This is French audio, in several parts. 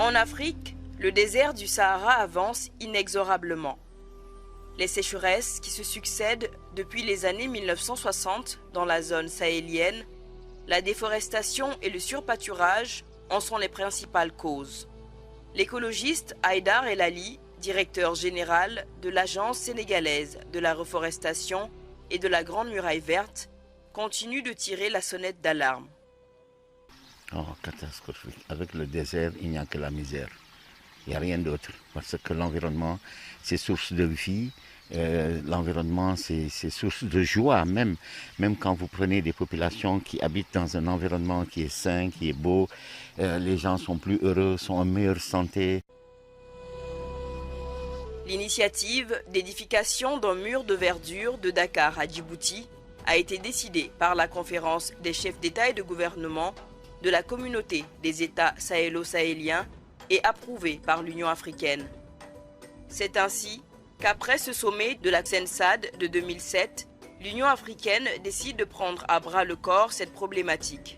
En Afrique, le désert du Sahara avance inexorablement. Les sécheresses qui se succèdent depuis les années 1960 dans la zone sahélienne, la déforestation et le surpâturage en sont les principales causes. L'écologiste Haïdar El Ali, directeur général de l'Agence sénégalaise de la reforestation et de la Grande Muraille Verte, continue de tirer la sonnette d'alarme. Oh, catastrophique. Avec le désert, il n'y a que la misère. Il n'y a rien d'autre. Parce que l'environnement, c'est source de vie. L'environnement, c'est source de joie même. Même quand vous prenez des populations qui habitent dans un environnement qui est sain, qui est beau, les gens sont plus heureux, sont en meilleure santé. L'initiative d'édification d'un mur de verdure de Dakar à Djibouti a été décidée par la conférence des chefs d'État et de gouvernement de la communauté des États sahélo-sahéliens et approuvée par l'Union africaine. C'est ainsi qu'après ce sommet de la CENSAD de 2007, l'Union africaine décide de prendre à bras le corps cette problématique.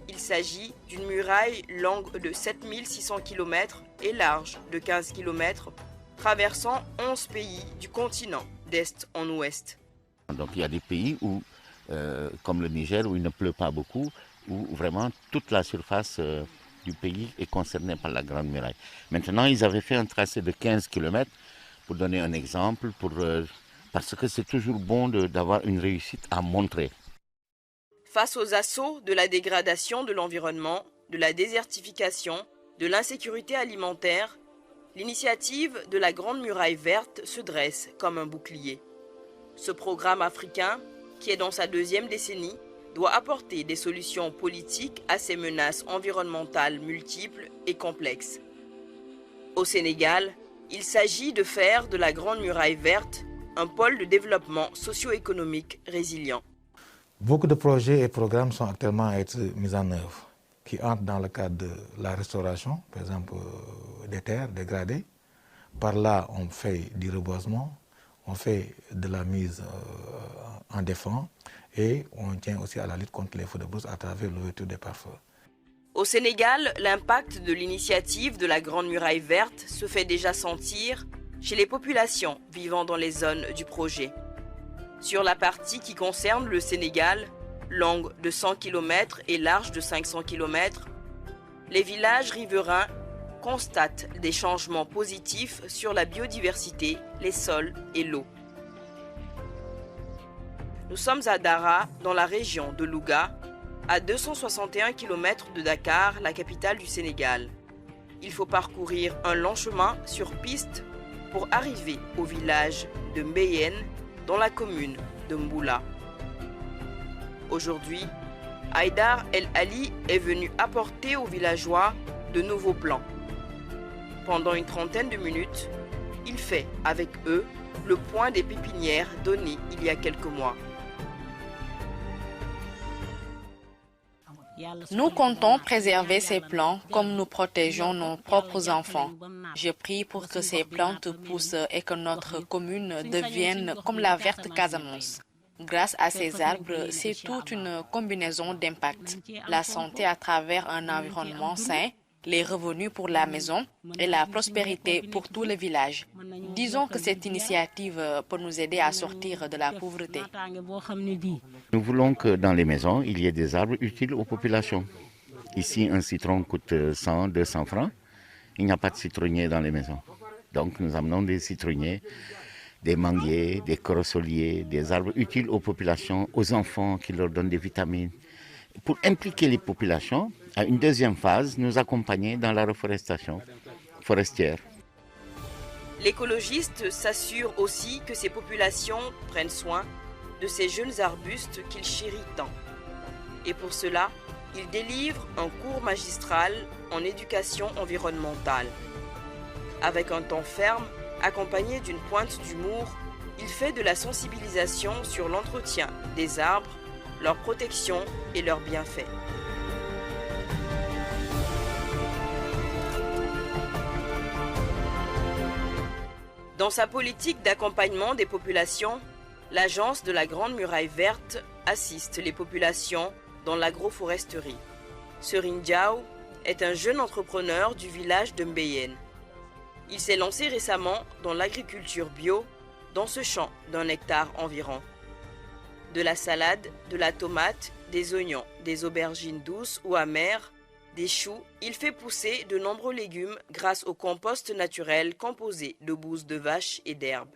Il s'agit d'une muraille longue de 7600 km et large de 15 km, traversant 11 pays du continent d'est en ouest. Donc il y a des pays où, comme le Niger, où il ne pleut pas beaucoup, où vraiment toute la surface du pays est concernée par la Grande Muraille. Maintenant, ils avaient fait un tracé de 15 km, pour donner un exemple, parce que c'est toujours bon d'avoir une réussite à montrer. Face aux assauts de la dégradation de l'environnement, de la désertification, de l'insécurité alimentaire, l'initiative de la Grande Muraille Verte se dresse comme un bouclier. Ce programme africain, qui est dans sa deuxième décennie, doit apporter des solutions politiques à ces menaces environnementales multiples et complexes. Au Sénégal, il s'agit de faire de la Grande Muraille Verte un pôle de développement socio-économique résilient. Beaucoup de projets et programmes sont actuellement à être mis en œuvre, qui entrent dans le cadre de la restauration, par exemple des terres dégradées. Par là, on fait du reboisement, on fait de la mise en défense et on tient aussi à la lutte contre les feux de brousse à travers l'ouverture des pare-feux. Au Sénégal, l'impact de l'initiative de la Grande Muraille Verte se fait déjà sentir chez les populations vivant dans les zones du projet. Sur la partie qui concerne le Sénégal, longue de 100 km et large de 500 km, les villages riverains constatent des changements positifs sur la biodiversité, les sols et l'eau. Nous sommes à Dara, dans la région de Louga, à 261 km de Dakar, la capitale du Sénégal. Il faut parcourir un long chemin sur piste pour arriver au village de Mbéyène, dans la commune de Mboula. Aujourd'hui, Haïdar El Ali est venu apporter aux villageois de nouveaux plans. Pendant une trentaine de minutes, il fait avec eux le point des pépinières données il y a quelques mois. Nous comptons préserver ces plants comme nous protégeons nos propres enfants. Je prie pour que ces plantes poussent et que notre commune devienne comme la verte Casamance. Grâce à ces arbres, c'est toute une combinaison d'impacts. La santé à travers un environnement sain, les revenus pour la maison et la prospérité pour tout le village. Disons que cette initiative peut nous aider à sortir de la pauvreté. Nous voulons que dans les maisons, il y ait des arbres utiles aux populations. Ici, un citron coûte 100, 200 francs. Il n'y a pas de citronniers dans les maisons. Donc nous amenons des citronniers, des manguiers, des corosoliers, des arbres utiles aux populations, aux enfants qui leur donnent des vitamines. Pour impliquer les populations, à une deuxième phase, nous accompagner dans la reforestation forestière. L'écologiste s'assure aussi que ces populations prennent soin de ces jeunes arbustes qu'il chérit tant. Et pour cela, il délivre un cours magistral en éducation environnementale. Avec un temps ferme, accompagné d'une pointe d'humour, il fait de la sensibilisation sur l'entretien des arbres, leur protection et leurs bienfaits. Dans sa politique d'accompagnement des populations, l'agence de la Grande Muraille Verte assiste les populations dans l'agroforesterie. Serigne Diaw, est un jeune entrepreneur du village de Mbeyen. Il s'est lancé récemment dans l'agriculture bio dans ce champ d'1 hectare environ. De la salade, de la tomate, des oignons, des aubergines douces ou amères, des choux, il fait pousser de nombreux légumes grâce au compost naturel composé de bouse de vache et d'herbes.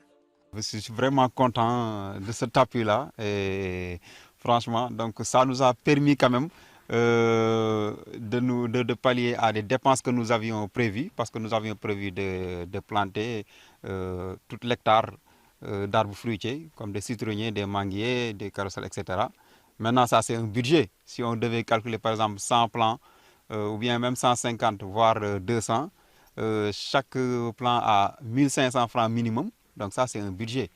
Je suis vraiment content de cet appui-là et franchement, donc ça nous a permis quand même de pallier à des dépenses que nous avions prévues, parce que nous avions prévu de planter tout l'hectare d'arbres fruitiers, comme des citronniers, des manguiers, des carousels, etc. Maintenant, ça c'est un budget. Si on devait calculer par exemple 100 plants, ou bien même 150, voire 200, chaque plan a 1500 francs minimum, donc ça c'est un budget.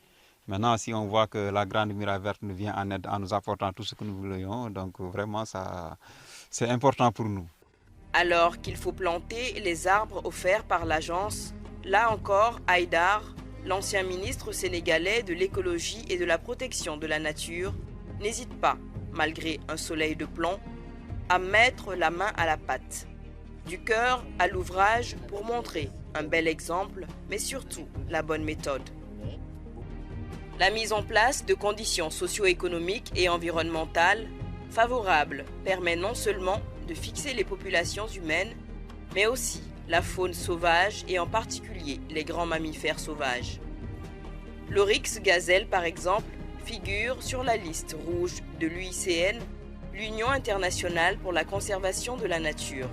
Maintenant, si on voit que la Grande Muraille Verte nous vient en aide en nous apportant tout ce que nous voulions, donc vraiment ça, c'est important pour nous. Alors qu'il faut planter les arbres offerts par l'agence, là encore, Haïdar, l'ancien ministre sénégalais de l'écologie et de la protection de la nature, n'hésite pas, malgré un soleil de plomb, à mettre la main à la pâte. Du cœur à l'ouvrage pour montrer un bel exemple, mais surtout la bonne méthode. La mise en place de conditions socio-économiques et environnementales favorables permet non seulement de fixer les populations humaines, mais aussi la faune sauvage et en particulier les grands mammifères sauvages. L'oryx gazelle, par exemple, figure sur la liste rouge de l'UICN, l'Union internationale pour la conservation de la nature.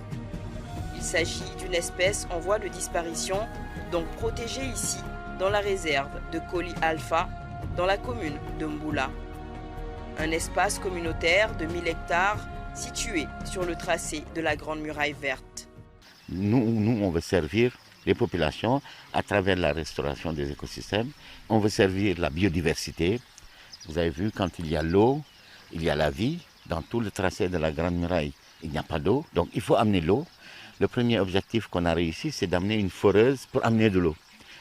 Il s'agit d'une espèce en voie de disparition, donc protégée ici, dans la réserve de Koli Alpha, dans la commune de Mboula. Un espace communautaire de 1000 hectares situé sur le tracé de la Grande Muraille Verte. Nous, on veut servir les populations à travers la restauration des écosystèmes. On veut servir la biodiversité. Vous avez vu, quand il y a l'eau, il y a la vie. Dans tout le tracé de la Grande Muraille, il n'y a pas d'eau. Donc il faut amener l'eau. Le premier objectif qu'on a réussi, c'est d'amener une foreuse pour amener de l'eau.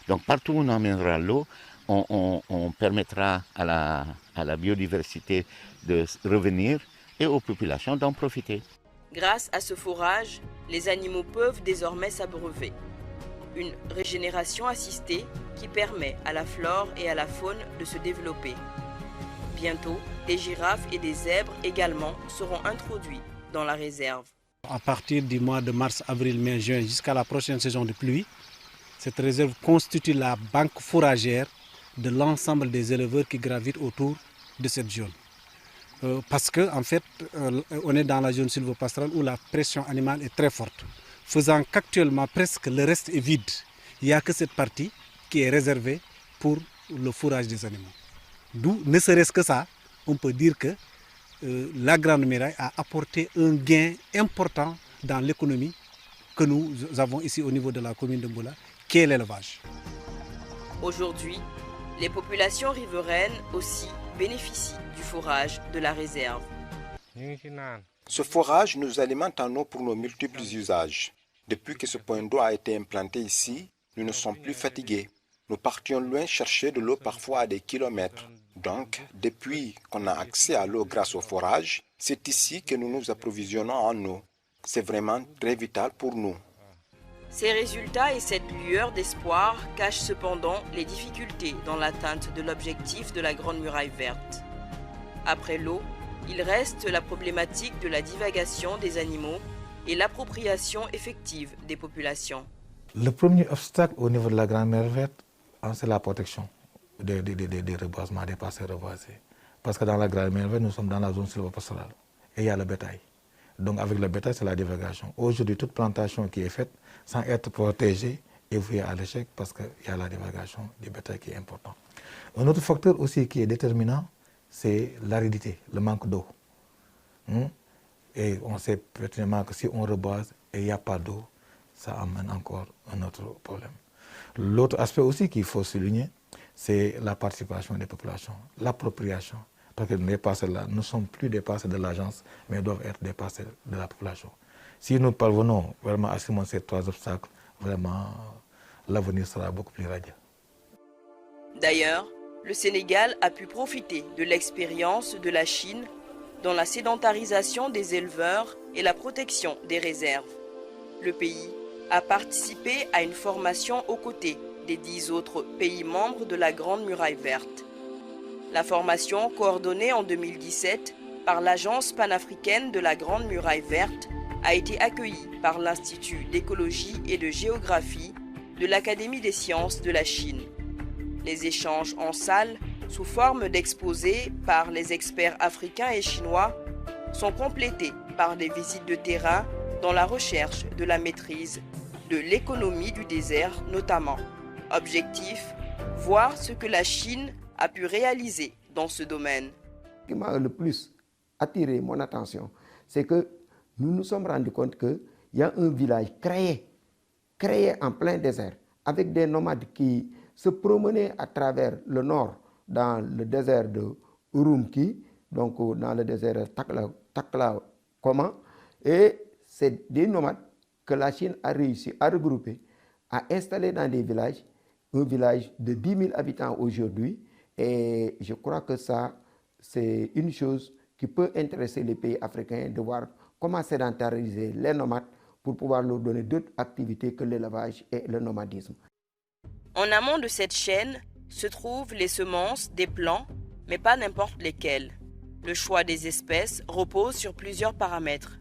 Donc partout où on amènera l'eau, on permettra à la biodiversité de revenir et aux populations d'en profiter. Grâce à ce forage, les animaux peuvent désormais s'abreuver. Une régénération assistée qui permet à la flore et à la faune de se développer. Bientôt, des girafes et des zèbres également seront introduits dans la réserve. À partir du mois de mars, avril, mai, juin, jusqu'à la prochaine saison de pluie, cette réserve constitue la banque fourragère de l'ensemble des éleveurs qui gravitent autour de cette zone. Parce qu'en fait, on est dans la zone sylvopastorale où la pression animale est très forte, faisant qu'actuellement presque le reste est vide. Il n'y a que cette partie qui est réservée pour le fourrage des animaux. D'où, ne serait-ce que ça, on peut dire que la Grande Muraille a apporté un gain important dans l'économie que nous avons ici au niveau de la commune de Mboula, qui est l'élevage. Aujourd'hui, les populations riveraines aussi bénéficient du forage de la réserve. Ce forage nous alimente en eau pour nos multiples usages. Depuis que ce point d'eau a été implanté ici, nous ne sommes plus fatigués. Nous partions loin chercher de l'eau parfois à des kilomètres. Donc, depuis qu'on a accès à l'eau grâce au forage, c'est ici que nous nous approvisionnons en eau. C'est vraiment très vital pour nous. Ces résultats et cette lueur d'espoir cachent cependant les difficultés dans l'atteinte de l'objectif de la Grande Muraille Verte. Après l'eau, il reste la problématique de la divagation des animaux et l'appropriation effective des populations. Le premier obstacle au niveau de la Grande Muraille Verte, c'est la protection des reboisements, des parcelles reboisées. Parce que dans la Grande Muraille Verte, nous sommes dans la zone sylvopastorale et il y a le bétail. Donc avec le bétail, c'est la divagation. Aujourd'hui, toute plantation qui est faite sans être protégée est vouée à l'échec parce qu'il y a la divagation du bétail qui est important. Un autre facteur aussi qui est déterminant, c'est l'aridité, le manque d'eau. Et on sait pertinemment que si on reboise et il n'y a pas d'eau, ça amène encore un autre problème. L'autre aspect aussi qu'il faut souligner, c'est la participation des populations, l'appropriation. Parce que les parcelles-là ne sont plus des parcelles de l'agence, mais doivent être des parcelles de la population. Si nous parvenons vraiment à surmonter ces trois obstacles, vraiment, l'avenir sera beaucoup plus radieux. D'ailleurs, le Sénégal a pu profiter de l'expérience de la Chine dans la sédentarisation des éleveurs et la protection des réserves. le pays a participé à une formation aux côtés des 10 autres pays membres de la Grande Muraille Verte. La formation, coordonnée en 2017 par l'Agence panafricaine de la Grande Muraille Verte, a été accueillie par l'Institut d'écologie et de géographie de l'Académie des sciences de la Chine. Les échanges en salle, sous forme d'exposés par les experts africains et chinois, sont complétés par des visites de terrain dans la recherche de la maîtrise de l'économie du désert notamment. Objectif, voir ce que la Chine a pu réaliser dans ce domaine. Ce qui m'a le plus attiré mon attention, c'est que nous nous sommes rendus compte qu'il y a un village créé en plein désert, avec des nomades qui se promenaient à travers le nord, dans le désert de Urumqi, donc dans le désert Taklamakan, et c'est des nomades que la Chine a réussi à regrouper, à installer dans des villages, un village de 10 000 habitants aujourd'hui, et je crois que ça, c'est une chose qui peut intéresser les pays africains de voir comment sédentariser les nomades pour pouvoir leur donner d'autres activités que l'élevage et le nomadisme. En amont de cette chaîne se trouvent les semences, des plants, mais pas n'importe lesquels. Le choix des espèces repose sur plusieurs paramètres.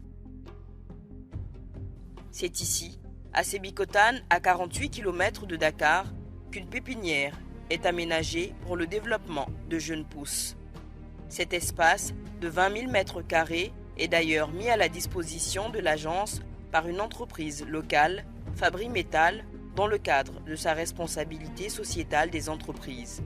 C'est ici, à Sébikotane, à 48 km de Dakar, qu'une pépinière est aménagée pour le développement de jeunes pousses. Cet espace de 20 000 m² est d'ailleurs mis à la disposition de l'agence par une entreprise locale, Fabri Métal, dans le cadre de sa responsabilité sociétale des entreprises.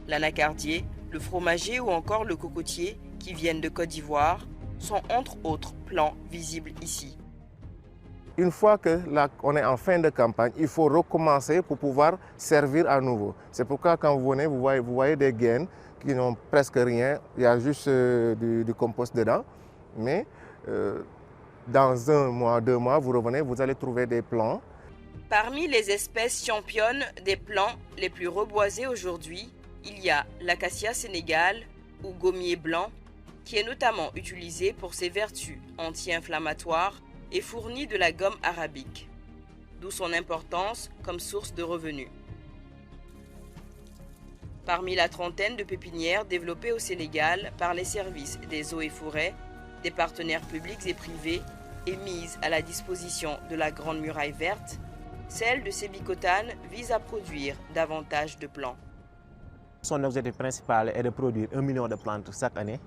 L'anacardier, le fromager ou encore le cocotier, qui viennent de Côte d'Ivoire, sont entre autres plants visibles ici. Une fois qu'on est en fin de campagne, il faut recommencer pour pouvoir servir à nouveau. C'est pourquoi quand vous venez, vous voyez des gaines qui n'ont presque rien, il y a juste du compost dedans. Mais dans 1 mois, 2 mois, vous revenez, vous allez trouver des plants. Parmi les espèces championnes des plants les plus reboisés aujourd'hui, il y a l'acacia sénégal ou gommier blanc, qui est notamment utilisé pour ses vertus anti-inflammatoires et fournit de la gomme arabique, d'où son importance comme source de revenus. Parmi la trentaine de pépinières développées au Sénégal par les services des eaux et forêts, des partenaires publics et privés et mises à la disposition de la Grande Muraille Verte, celle de Sébikotane vise à produire davantage de plants. Son objectif principal est de produire 1 million de plantes chaque année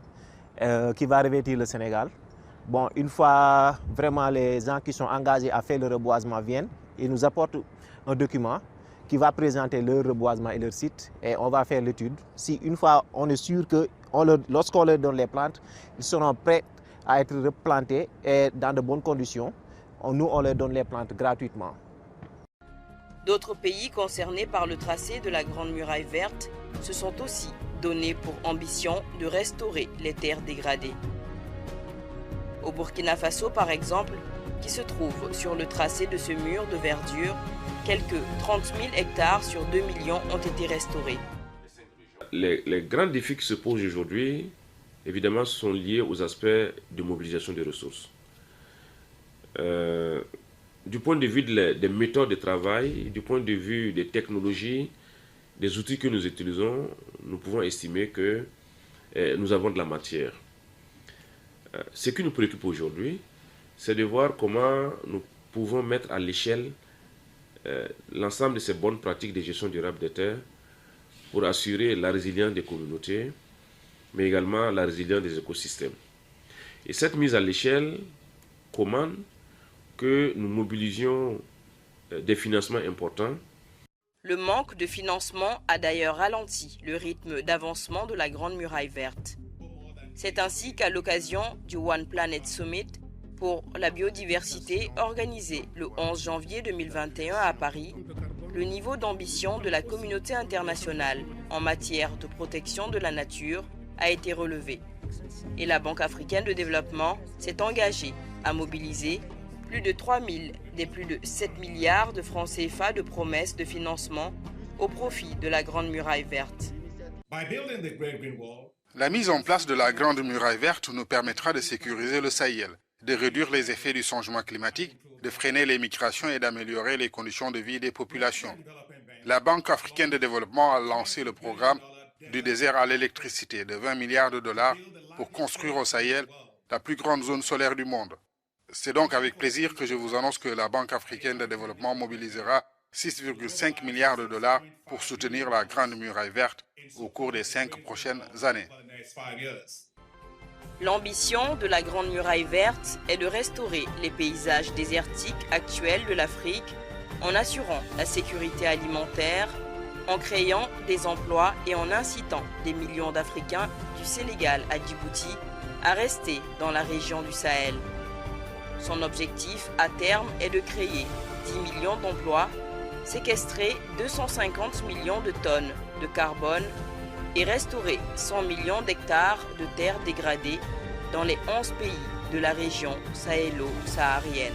qui va revêtir le Sénégal. Bon, une fois vraiment les gens qui sont engagés à faire le reboisement viennent, ils nous apportent un document qui va présenter leur reboisement et leur site et on va faire l'étude. Si une fois on est sûr que lorsqu'on leur donne les plantes, ils seront prêts à être replantés et dans de bonnes conditions, nous on leur donne les plantes gratuitement. D'autres pays concernés par le tracé de la Grande Muraille Verte se sont aussi donnés pour ambition de restaurer les terres dégradées. Au Burkina Faso, par exemple, qui se trouve sur le tracé de ce mur de verdure, quelques 30 000 hectares sur 2 millions ont été restaurés. Les grands défis qui se posent aujourd'hui, évidemment, sont liés aux aspects de mobilisation des ressources. Du point de vue des méthodes de travail, du point de vue des technologies, des outils que nous utilisons, nous pouvons estimer que nous avons de la matière. Ce qui nous préoccupe aujourd'hui, c'est de voir comment nous pouvons mettre à l'échelle l'ensemble de ces bonnes pratiques de gestion durable des terres pour assurer la résilience des communautés, mais également la résilience des écosystèmes. Et cette mise à l'échelle commande que nous mobilisions des financements importants. Le manque de financement a d'ailleurs ralenti le rythme d'avancement de la Grande Muraille Verte. C'est ainsi qu'à l'occasion du One Planet Summit pour la biodiversité organisé le 11 janvier 2021 à Paris, le niveau d'ambition de la communauté internationale en matière de protection de la nature a été relevé. Et la Banque africaine de développement s'est engagée à mobiliser plus de 3 000 des plus de 7 milliards de francs CFA de promesses de financement au profit de la Grande Muraille Verte. La mise en place de la Grande Muraille Verte nous permettra de sécuriser le Sahel, de réduire les effets du changement climatique, de freiner les migrations et d'améliorer les conditions de vie des populations. La Banque africaine de développement a lancé le programme du désert à l'électricité de 20 milliards de dollars pour construire au Sahel la plus grande zone solaire du monde. C'est donc avec plaisir que je vous annonce que la Banque africaine de développement mobilisera 6,5 milliards de dollars pour soutenir la Grande Muraille verte au cours des 5 prochaines années. L'ambition de la Grande Muraille verte est de restaurer les paysages désertiques actuels de l'Afrique en assurant la sécurité alimentaire, en créant des emplois et en incitant des millions d'Africains du Sénégal à Djibouti à rester dans la région du Sahel. Son objectif à terme est de créer 10 millions d'emplois, séquestrer 250 millions de tonnes de carbone et restaurer 100 millions d'hectares de terres dégradées dans les 11 pays de la région sahélo-saharienne.